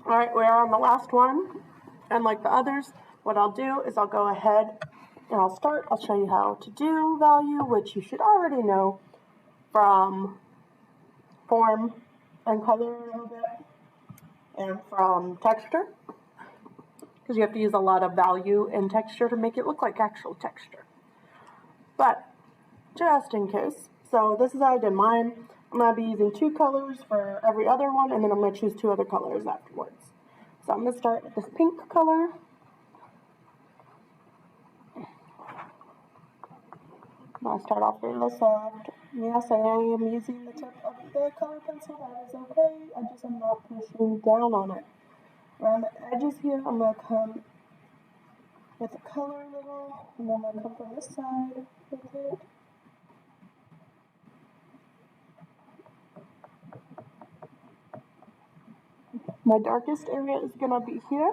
Alright, we are on the last one, and like the others, what I'll do is I'll go ahead and I'll show you how to do value, which you should already know from form and color a little bit, and from texture, because you have to use a lot of value and texture to make it look like actual texture. But just in case, so this is how I did mine. I'm going to be using 2 colors for every other one, and then I'm going to choose 2 other colors afterwards. So I'm going to start with this pink color. I'll start off really soft. Yes, I am using the tip of the color pencil. That is okay. I just am not pushing down on it. Around the edges here, I'm going to come with the color a little, and then I'm going to come from this side with it. My darkest area is going to be here.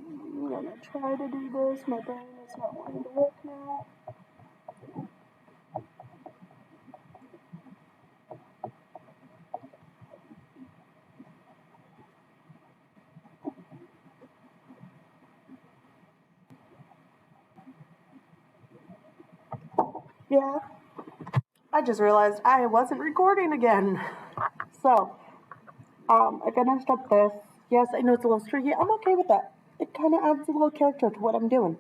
I'm going to try to do this. My brain is not wanting to work now. Yeah, I just realized I wasn't recording again. So, I finished up this. Yes, I know it's a little streaky. I'm okay with that. It kind of adds a little character to what I'm doing.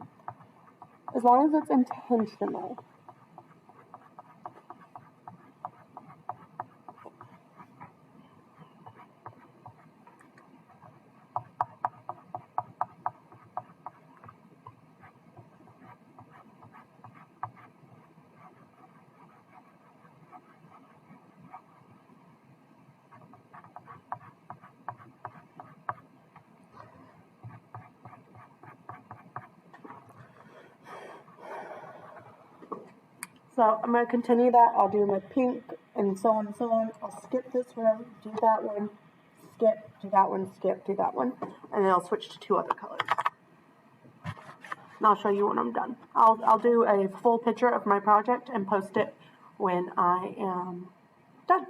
As long as it's intentional. So I'm going to continue that. I'll do my pink and so on and so on. I'll skip this row, do that one, skip, do that one, skip, do that one, and then I'll switch to 2 other colors. And I'll show you when I'm done. I'll do a full picture of my project and post it when I am done.